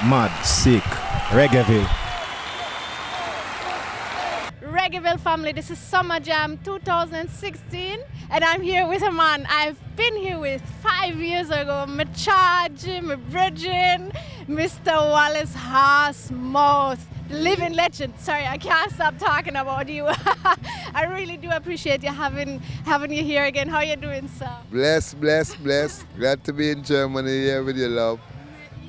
Mad, sick, Reggaeville. Reggaeville family, this is SummerJam 2016 and I'm here with a man I've been here with 5 years ago, my charge, my brethren, Mr. Wallace Horsemouth, the living legend. Sorry, I can't stop talking about you. I really do appreciate you having you here again. How are you doing, sir? Bless. Glad to be in Germany here with you, love.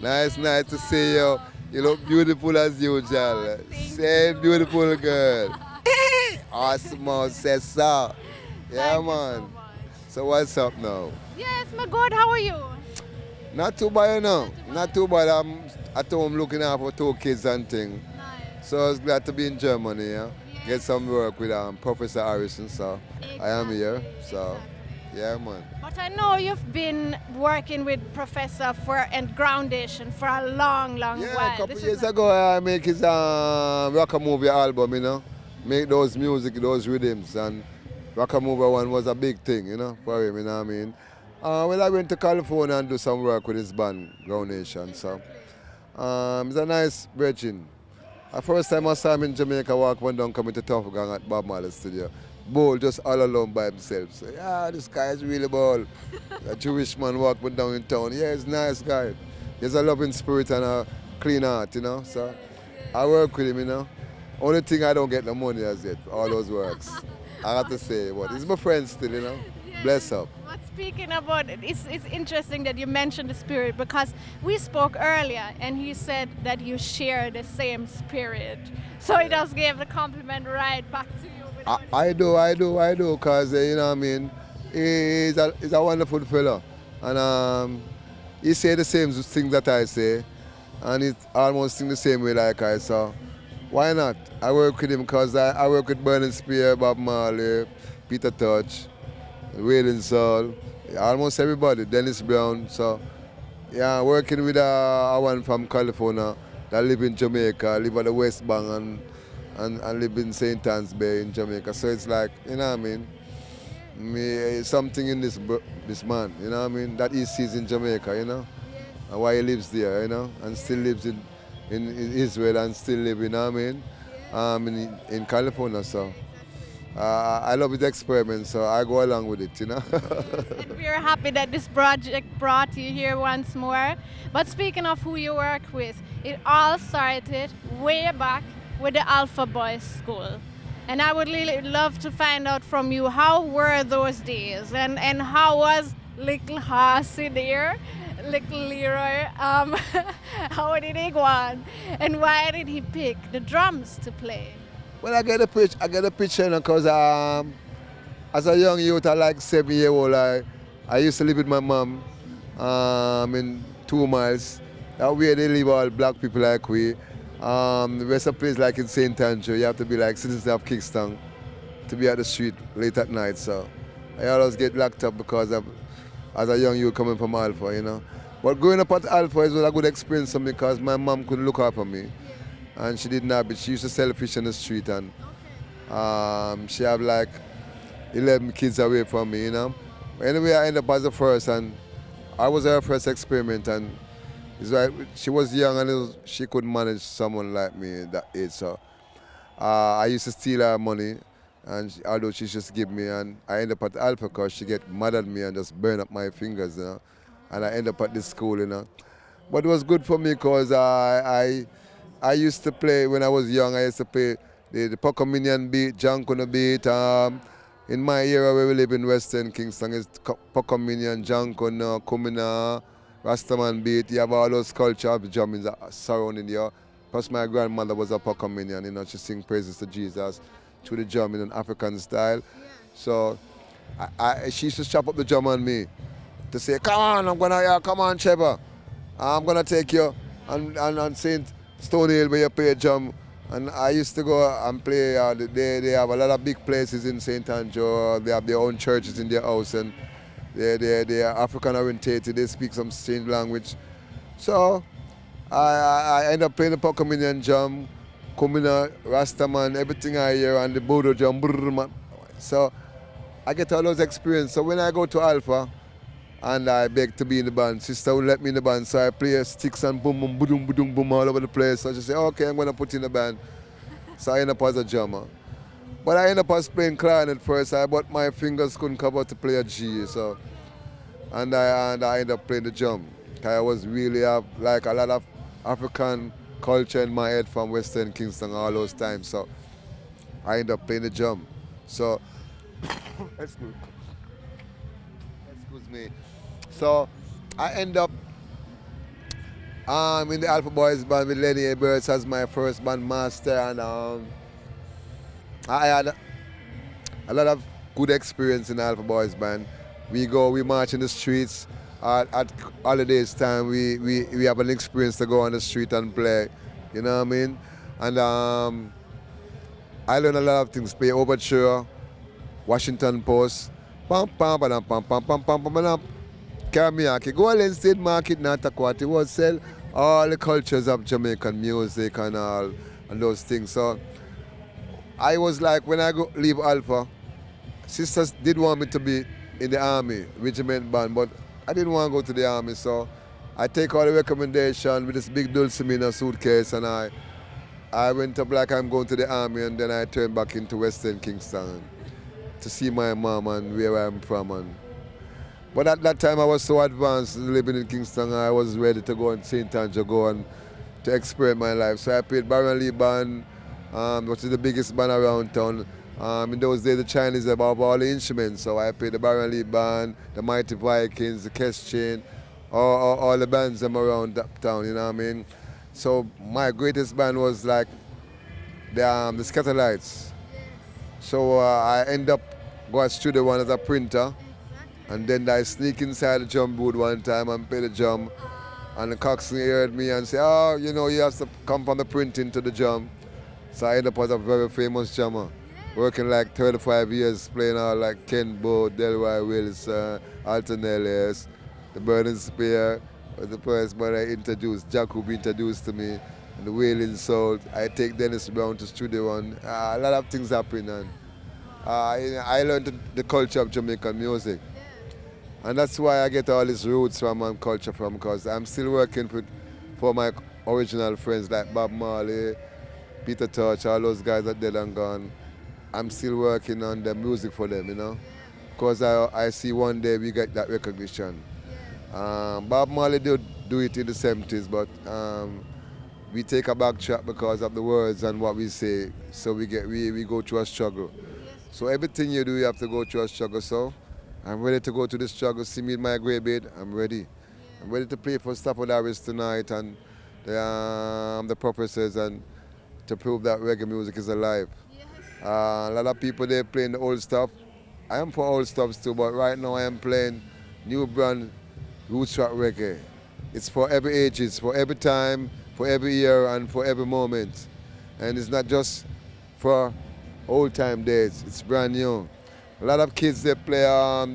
Nice to see you. You look beautiful as usual. Same beautiful girl. Horsemouth says so. Yeah, Thank you man. so much. So what's up now? Yes, my God, how are you? Not too bad, you know. Not too bad. I'm at home looking after 2 kids and things. Nice. So I was glad to be in Germany, yeah. Get some work with Professor Harrison, so I am here. So, yeah, man. But I know you've been working with Professor and Groundation for a long while. Yeah, a couple years ago I make his Rockamovie album, you know. Make those music, those rhythms, and Rockamovie one was a big thing, you know, for him, you know what I mean. Well, I went to California and do some work with his band, Groundation, so. It's a nice bridging. The first time I saw him in Jamaica, walk one down coming to Tough Gang at Bob Marley's studio. Bold, just all alone by himself. So, yeah, this guy is really bold. A Jewish man walking down in town. Yeah, he's a nice guy. He has a loving spirit and a clean heart, you know. So I work with him, you know. Only thing I don't get the money as yet, all those works. I have to say, but he's my friend still, you know. Bless up. But speaking about it, it's interesting that you mentioned the spirit because we spoke earlier and he said that you share the same spirit. So he just gave the compliment right back to you. I do, because, you know what I mean, he's a wonderful fellow. And he say the same thing that I say, and he almost sing the same way like I saw. Why not? I work with him because I work with Burning Spear, Bob Marley, Peter Touch, Wailing Soul, almost everybody, Dennis Brown. So, yeah, working with a one from California that live in Jamaica, live at the West Bank and live in St. Anne's Bay in Jamaica. So it's like, you know what I mean, something in this man, you know what I mean, that he sees in Jamaica, you know, and why he lives there, you know, and still lives in Israel and still live, you know what I mean, in California. So I love his experiment, so I go along with it, you know. And we're happy that this project brought you here once more. But speaking of who you work with, it all started way back with the Alpha Boys School. And I would really love to find out from you, how were those days? And how was little Horsey there? Little Leroy, how did he go on? And why did he pick the drums to play? Well, I get a picture because as a young youth, I like 7-year-old, I used to live with my mom in 2 miles. That way they live all black people like we. The rest of the place like in St. Andrew, you have to be like citizens of Kingston to be at the street late at night. So I always get locked up because as a young youth coming from Alpha, you know. But growing up at Alpha was a good experience for me because my mom couldn't look after me. And she didn't have it. She used to sell fish in the street and she had like 11 kids away from me, you know. Anyway, I ended up as the first and I was her first experiment and it's like she was young and she couldn't manage someone like me at that age. So I used to steal her money and although she just give me, and I ended up at Alpha because she get mad at me and just burn up my fingers, you know. And I ended up at this school, you know. But it was good for me because I used to play, when I was young, I used to play the Pocominian beat, Jankono beat. In my era where we live in Western Kingston, it's Pocominian, Jankono, Kumina, Rastaman beat. You have all those culture of drumming surrounding you. Plus my grandmother was a Pocominian, you know, she sing praises to Jesus through the drum in an African style. So she used to chop up the drum on me to say, come on, come on, Trevor. I'm gonna take you and St. Stony Hill where you play drum. And I used to go and play, they have a lot of big places in St. Andrew, they have their own churches in their house and they're African orientated, they speak some strange language. So I end up playing the Pocominian drum, Kumina, Rastaman, everything I hear, and the Bodo drum. So I get all those experience. So when I go to Alpha, and I begged to be in the band. Sister would let me in the band, so I play sticks and boom, boom, boom, boom, boom all over the place. So she said, okay, I'm going to put you in the band. So I ended up as a drummer. But I ended up as playing clarinet first, but my fingers couldn't cover to play a G. So, and I ended up playing the drum. I was really like a lot of African culture in my head from Western Kingston all those times. So I ended up playing the drum. So, excuse me. So I end up in the Alpha Boys band with Lenny Eberts as my first band master, and I had a lot of good experience in the Alpha Boys band. We march in the streets. At holidays time, we have an experience to go on the street and play. You know what I mean? And I learned a lot of things. Play overture, Washington Post, pam pam pam pam pam pam pam pam pam. Kamiaki, go Allen State Market, Natakwati, was sell all the cultures of Jamaican music and all and those things. So I was like, when I leave Alpha, sisters did want me to be in the army, regiment band, but I didn't want to go to the army, so I take all the recommendation with this big Dulcimina suitcase, and I went up like I'm going to the army, and then I turned back into Western Kingston to see my mom and where I'm from. But at that time I was so advanced living in Kingston, I was ready to go in St. Andrew, go and to experience my life. So I played Baron Lee Band, which is the biggest band around town. In those days the Chinese have all the instruments, so I played the Baron Lee Band, the Mighty Vikings, the Keshin, all the bands them around that town, you know what I mean? So my greatest band was like the Scatterlights. So I end up going to Studio One as a printer. And then I sneak inside the drum booth one time and play the drum. And the coxswain heard me and said, oh, you know, you have to come from the printing to the drum. So I ended up as a very famous drummer, working like 35 years, playing all like Ken Bo, Delroy Wilson, Alton Ellis, the Burning Spear, was the first one I introduced, Jacob introduced to me, and the Wailing Soul. I take Dennis Brown to Studio One. A lot of things happen, and I learned the culture of Jamaican music. And that's why I get all these roots from and culture from, because I'm still working for my original friends like Bob Marley, Peter Touch, all those guys that dead and gone. I'm still working on the music for them, you know, because I see one day we get that recognition. Bob Marley did do it in the 70s, but we take a back track because of the words and what we say, so we go through a struggle. So everything you do, you have to go through a struggle. So I'm ready to go to the struggle, see me in my grave bed, I'm ready. I'm ready to play for Stafford Harris tonight and the Purposes, and to prove that reggae music is alive. A lot of people, they're playing the old stuff. I am for old stuff too, but right now I am playing new brand roots rock reggae. It's for every age, it's for every time, for every year, and for every moment. And it's not just for old time days, it's brand new. A lot of kids, they play,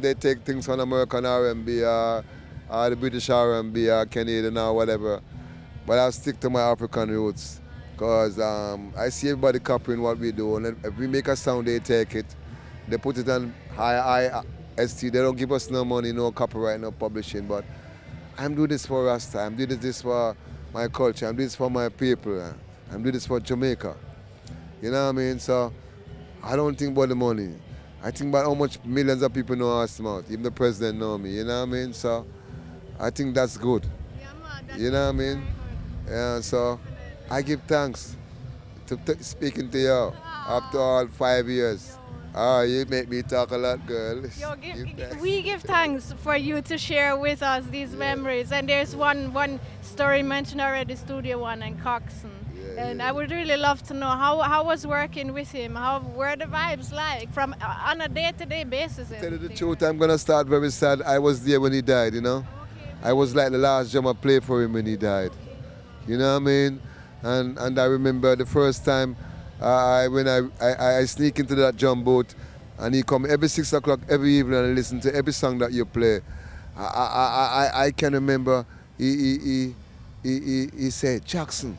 they take things from American R&B, or the British R&B, or Canadian or whatever. But I stick to my African roots, because I see everybody copying what we do. And if we make a sound, they take it. They put it on high ST. They don't give us no money, no copyright, no publishing. But I'm doing this for Rasta. I'm doing this for my culture. I'm doing this for my people. I'm doing this for Jamaica. You know what I mean? So I don't think about the money. I think about how much millions of people know Horsemouth. Even the president know me, you know what I mean? So I think that's good. Yeah, man, that's you know what I mean? very good. Yeah, so I give thanks to speaking to you after all 5 years. You make me talk a lot, girl. We give thanks for you to share with us these memories. And there's one story mentioned already, Studio One and Coxswain. And I would really love to know how was working with him, how were the vibes like from on a day-to-day basis. To tell you the truth, I'm gonna start very sad. I was there when he died, you know. Okay. I was like the last drum I played for him when he died. You know what I mean? And I remember the first time when I sneak into that drum booth, and he come every 6 o'clock every evening and listen to every song that you play. I can remember he said, Jackson.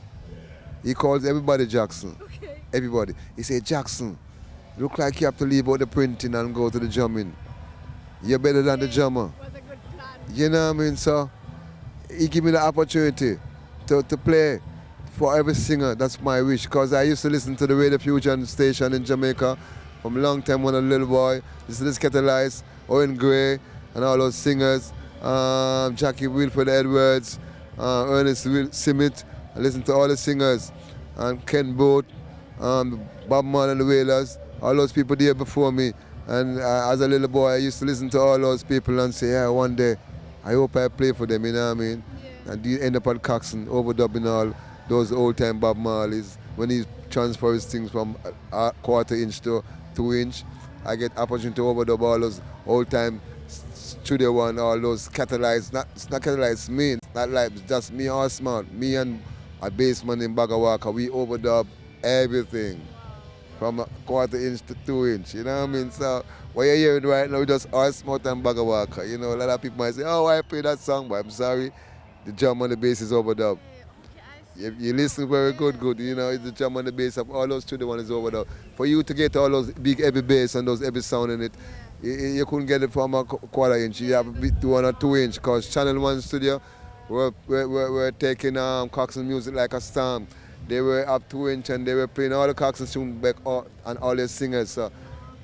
He calls everybody Jackson. Okay. Everybody. He said, Jackson, look like you have to leave out the printing and go to the drumming. You're better than the drummer. Was a good plan. You know what I mean? So he give me the opportunity to play for every singer. That's my wish. Because I used to listen to the Radio Fusion station in Jamaica from a long time when I was a little boy. Listen to Scatterlights, Owen Gray, and all those singers. Jackie Wilfred Edwards, Ernest Simmet. I listened to all the singers. And Ken Boat, Bob Marley and the Wailers. All those people there before me. And as a little boy, I used to listen to all those people and say, yeah, one day, I hope I play for them, you know what I mean? Yeah. And you end up at Coxon, overdubbing all those old-time Bob Marleys. When he transfers things from a quarter-inch to 2-inch, I get opportunity to overdub all those old-time Studio One, all those catalyzed, it's not catalyzed, me, it's not like it's just me, Horsemouth, me and a bassman in Bagawaka, we overdub everything. From a quarter-inch to 2-inch, you know what I mean? So what you're hearing right now is just Horsemouth and Bagawaka. You know, a lot of people might say, oh, why I play that song? But I'm sorry, the drum and the bass is overdub. You listen very good, you know, the drum and the bass of all those Studio One is overdub. For you to get all those big heavy bass and those heavy sound in it, you couldn't get it from a quarter-inch. You have to be 1 or 2-inch, because Channel 1 Studio, we're taking Coxon music like a storm. They were up 2-inch and they were playing all the Coxon tunes back and all their singers. So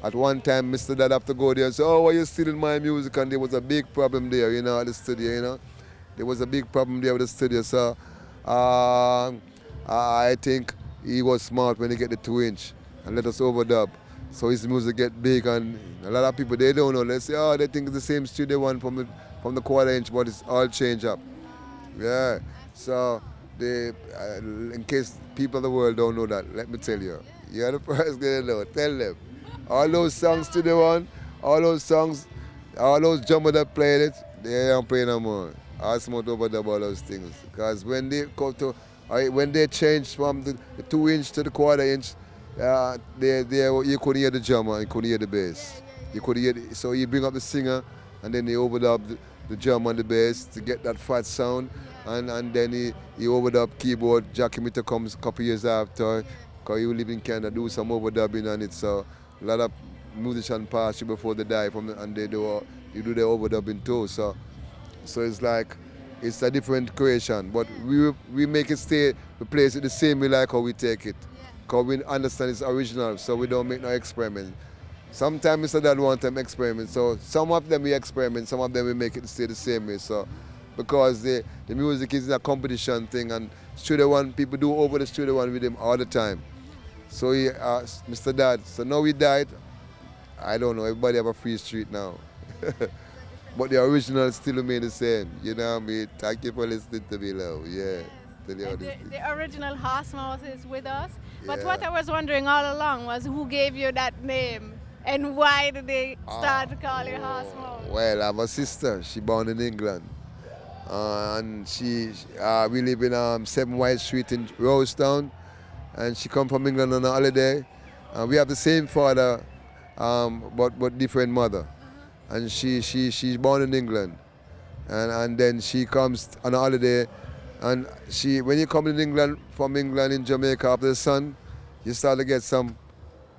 at one time, Mr. Dad have to go there and say, oh, why you stealing my music? And there was a big problem there, you know, at the studio, you know. There was a big problem there with the studio. So I think he was smart when he get the 2-inch and let us overdub. So his music get big, and a lot of people, they don't know. They say, oh, they think it's the same Studio One from the quarter-inch, but it's all changed up. Yeah, so in case people of the world don't know that, let me tell you. You're the first going to know. Tell them. All those songs Studio One, all those songs, all those drummers that played it, they don't play no more. Horsemouth overdub all those things. Because when they changed from the 2-inch to the quarter-inch, you couldn't hear the drummer, you couldn't hear the bass. You couldn't hear so you bring up the singer, and then they overdub the drum and the bass to get that fat sound. And then he overdub keyboard. Jackie Mitter comes a couple years after, because he live in Canada, do some overdubbing on it. So a lot of musicians pass you before they die, and they do their overdubbing too. So it's like, it's a different creation, but we make it stay, we place it the same way like how we take it. Because we understand it's original, so we don't make no experiment. Sometimes Mr. Dad wants them experiment, so some of them we experiment, some of them we make it stay the same way. So because the music is a competition thing, and Studio One, people do over the Studio One with him all the time. So he asked Mr. Dad, so now he died, I don't know, everybody have a free street now. But the original still remain the same, you know what I mean? Thank you for listening to me, love, yeah. The original Horsemouth is with us, but what I was wondering all along was who gave you that name? And why did they start to call you Horsemouth? Well, I have a sister, she born in England. And we live in 7 White Street in Rosetown, and she come from England on a holiday. We have the same father, but different mother. And she's born in England, and then she comes on a holiday, and when you come from England in Jamaica after the sun, you start to get some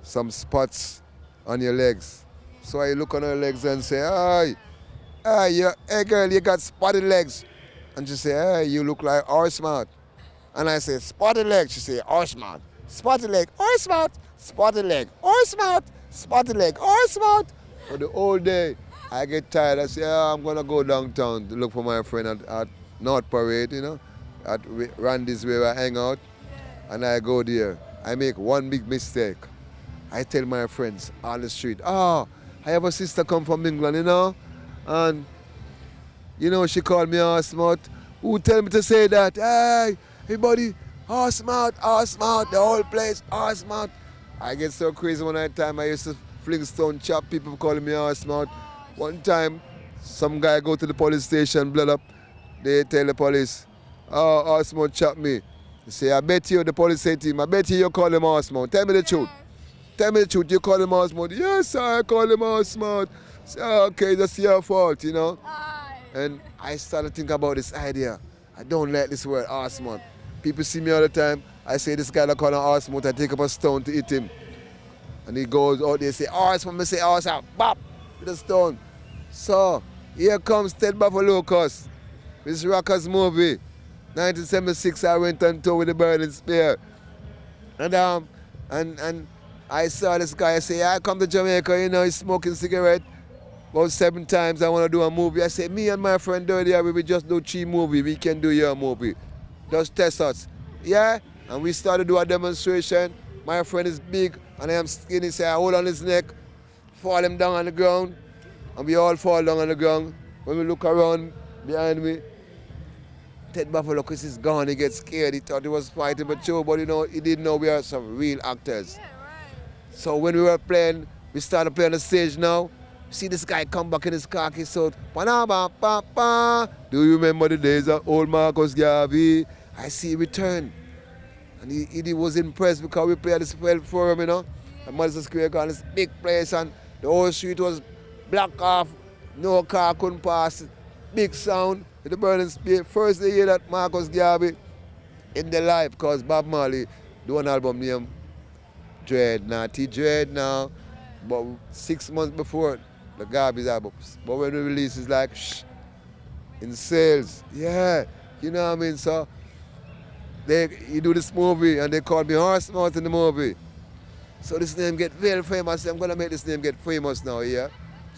spots on your legs. So I look on her legs and say, hey girl, you got spotted legs. And she say, hey, you look like Horsemouth. And I say, spotted leg. She say, Horsemouth. Spotted leg, Horsemouth. Spotted leg, Horsemouth. Spotted leg, Horsemouth. For the whole day, I get tired. I say, I'm going to go downtown to look for my friend at North Parade, you know, at Randy's where I hang out. And I go there. I make one big mistake. I tell my friends on the street, I have a sister come from England, you know, and, you know, she called me Horsemouth. Who tell me to say that? Hey, everybody, Horsemouth, the whole place, Horsemouth. I get so crazy one time I used to fling stone chop, people calling me Horsemouth. One time, some guy go to the police station, blood up. They tell the police, Horsemouth chop me. They say, I bet you, the police say to him, I bet you call him Horsemouth. Tell me the truth. Tell me the truth, you call him Horsemouth? Yes, sir, I call him Horsemouth. Say, okay, that's your fault, you know. And I started to think about this idea. I don't like this word, Horsemouth. People see me all the time. I say, this guy that call him Horsemouth, I take up a stone to hit him. And he goes out there, say, Horsemouth, I say, Horsemouth, bop, with a stone. So Here comes Ted Buffalo Locust. This Rockers movie. 1976, I went on tour with the Burning Spear. And I saw this guy say, I come to Jamaica, you know, he's smoking cigarette. About 7 times I want to do a movie. I said, me and my friend Dirty, we will just do 3 movies. We can do your movie. Just test us. Yeah? And we started to do a demonstration. My friend is big and I am skinny, so I hold on his neck, fall him down on the ground, and we all fall down on the ground. When we look around behind me, Ted Buffalo, because he's gone, he gets scared. He thought he was fighting but true, but you know, he didn't know we are some real actors. Yeah, right. So when we were playing, we started playing on the stage now. See this guy come back in his khaki suit. Pa-na-ba-pa-pa. Do you remember the days of old Marcus Garvey? I see he returned. And he was impressed because we played at this forum, you know. And Madison Square Garden, this big place, and the whole street was blocked off. No car couldn't pass. Big sound. With the Burning Spear. First they hear that Marcus Garvey in the life, because Bob Marley do an album named Dreadnought. He Dread now. But 6 months before the Garvey's album. But when we release, it's like, shh, in sales. Yeah, you know what I mean? So he do this movie and they called me Horsemouth in the movie. So this name get very famous. I'm gonna make this name get famous now, yeah?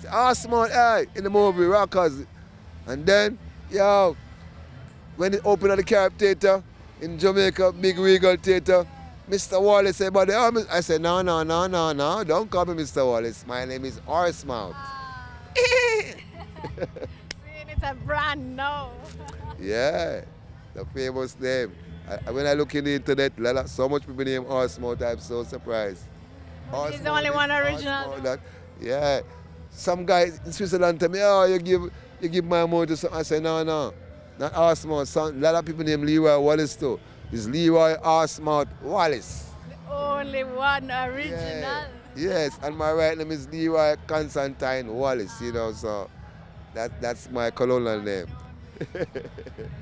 Horsemouth, hey, in the movie, Rockers. And then, yo, when it opened at the Carib Theatre in Jamaica, big regal theatre, Mr. Wallace said, buddy, I said, no, don't call me Mr. Wallace. My name is Horsemouth. Seeing it's a brand no. Yeah, the famous name. When I look in the internet, so much people name Horsemouth, I'm so surprised. He's the only one original. Yeah. Some guys in Switzerland tell me, oh, you give my money to something. I say, no, not Horsemouth. A lot of people name Leroy Wallace too. It's Leroy Horsemouth Wallace. The only one original. Yeah. Yes, and my right name is Leroy Constantine Wallace, you know, so that's my colonial name.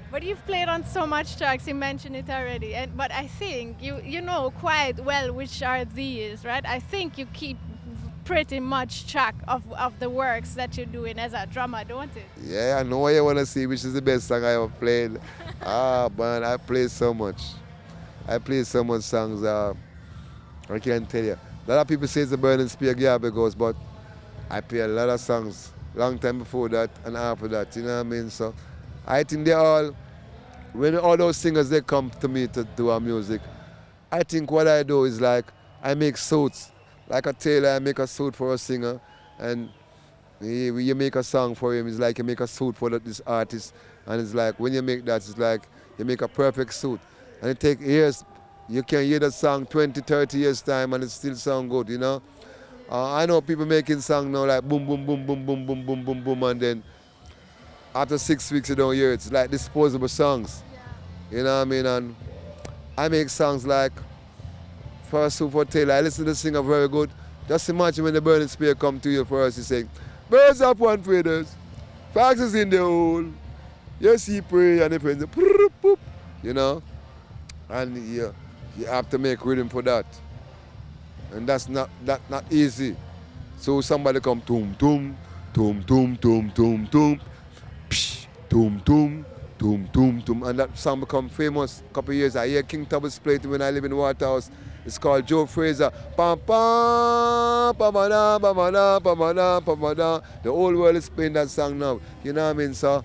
But you've played on so much tracks, you mentioned it already, but I think you know quite well which are these, right? I think you keep pretty much track of the works that you're doing as a drummer, don't it? Yeah, I know what you want to see, which is the best song I ever played. Man, I play so much. I play so much songs, I can't tell you. A lot of people say it's the Burning Spear Garbage Ghost, but I play a lot of songs long time before that and after that, you know what I mean? So I think when all those singers, they come to me to do our music, I think what I do is like, I make suits. Like a tailor, I make a suit for a singer, and you make a song for him, it's like you make a suit for this artist, and it's like, when you make that, it's like, you make a perfect suit. And it takes years, you can hear the song 20, 30 years time, and it still sound good, you know? I know people making songs now like boom, boom, boom, boom, boom, boom, boom, boom, boom, and then after 6 weeks you don't hear it. It's like disposable songs. Yeah. You know what I mean? And I make songs like, for a super tailor, I listen to the singer very good. Just imagine when the Burning Spear come to you first, you say, birds up one feathers, foxes in the hole, yes he pray, and the friends, you know? And you have to make rhythm for that. And that's not easy. So somebody come toom toom, toom toom toom toom toom, psh, toom toom, toom toom toom, and that song become famous a couple of years. I hear King Tubbs play it when I live in Waterhouse. It's called Joe Fraser. Pam pam, pam-a-da, pam-a-da, pam-a-da, pam-a-da. The whole world is playing that song now. You know what I mean? So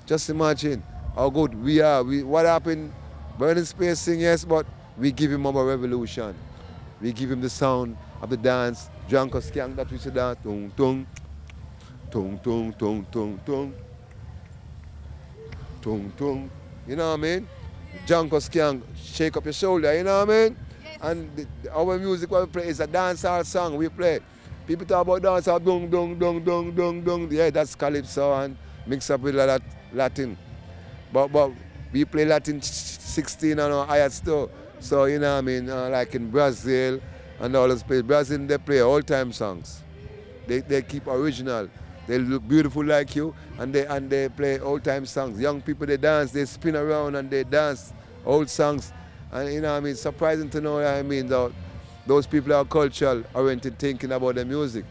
just imagine how good we are. What happened? Burning Spear sing, yes, but we give him our revolution. We give him the sound of the dance. Junko Skank that we should dance. Tung tung, tung tung tung tung tung, tung tung. You know what I mean? Junko Skank, shake up your shoulder. You know what I mean? Yes. And our music what we play is a dancehall song. We play. People talk about dancehall, dung dung dung dung dung dung. Yeah, that's calypso and mix up with that Latin. But we play Latin 16 and higher still. So, you know what I mean, like in Brazil and all those places. Brazil, they play old-time songs. They keep original. They look beautiful like you, and they play old-time songs. Young people, they dance, they spin around and they dance old songs. And, you know what I mean, surprising to know what I mean, those people are cultural oriented, thinking about their music.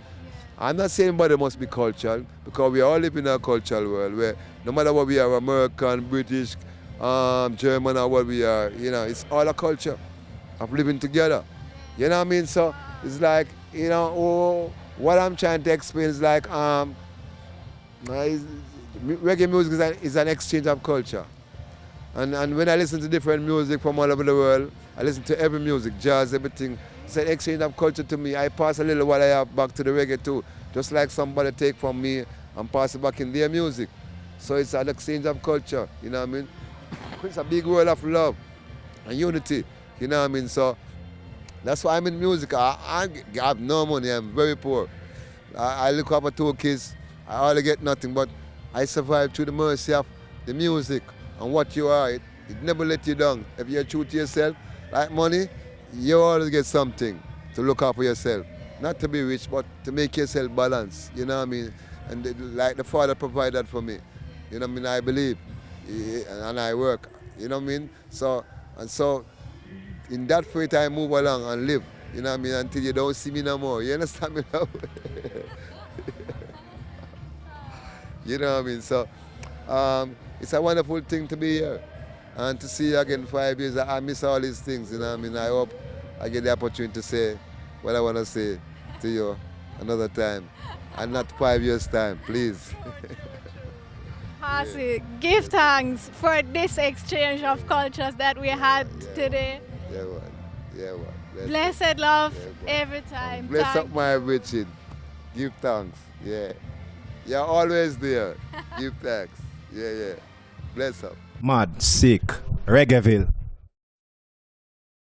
I'm not saying everybody must be cultural, because we all live in a cultural world where no matter what we are, American, British, German, or what we are, you know, it's all a culture of living together. You know what I mean? So it's like, you know, what I'm trying to explain is like, reggae music is an exchange of culture. And when I listen to different music from all over the world, I listen to every music, jazz, everything. It's an exchange of culture to me. I pass a little what I have back to the reggae too. Just like somebody take from me and pass it back in their music. So it's an exchange of culture, you know what I mean? It's a big world of love and unity, you know what I mean? So that's why I'm in music. I have no money, I'm very poor. I look after 2 kids, I hardly get nothing, but I survive through the mercy of the music and what you are. It never let you down. If you're true to yourself, like money, you always get something to look out for yourself. Not to be rich, but to make yourself balance, you know what I mean? And like the Father provided for me, you know what I mean? I believe, and I work, you know what I mean? So in that faith I move along and live, you know what I mean? Until you don't see me no more, you understand me now? You know what I mean? So it's a wonderful thing to be here and to see you again 5 years. I miss all these things, you know what I mean? I hope I get the opportunity to say what I want to say to you another time, and not 5 years' time, please. Horsey, give thanks for this exchange of cultures that we had today. Yeah, man. Yeah, man. Blessed love Yeah, every time. Bless up my Richard. Give thanks. Yeah. You're always there. Give thanks. Yeah. Bless up. Mad, sick, Reggaeville.